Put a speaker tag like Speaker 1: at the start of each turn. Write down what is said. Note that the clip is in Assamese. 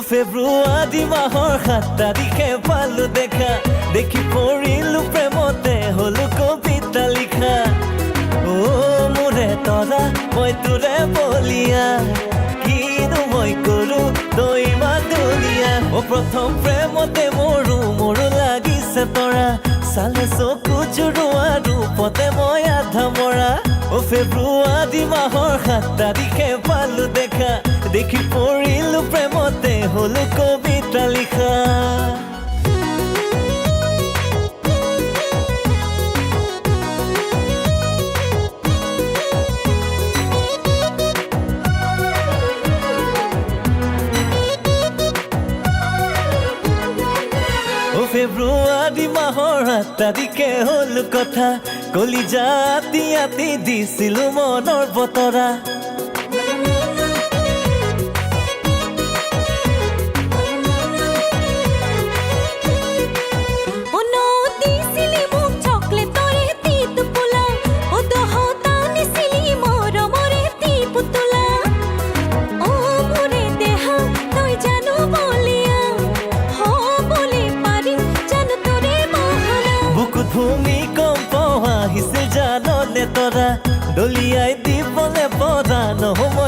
Speaker 1: ফেব্ৰুৱাৰী মাহৰ 7 তাৰিখে পালো দেখা দেখি পৰিলো প্ৰেমতে হলো কবিতা লিখা মোৰে তৰা মই তোৰে বলিয়া কিনো মই কৰো তই মাতুলিয়া প্ৰথম প্ৰেমতে মোৰো লাগিছে তৰা চালে চকু জুৰুৱা ৰূপতে মই আধা মৰা ফেব্ৰুৱাৰী মাহৰ 7 তাৰিখে পালো দেখা দেখি পৰিলো প্ৰেমতে হলো কবিতা লিখা ফেব্ৰুৱাৰী মাহৰ 8 তাৰিখে হলো কথা কলিজা আতি দিছিলো মনৰ বতৰা ভূমিকম্প আহিছিল জাননে তৰা দলিয়াই দিবলে পৰা নহয়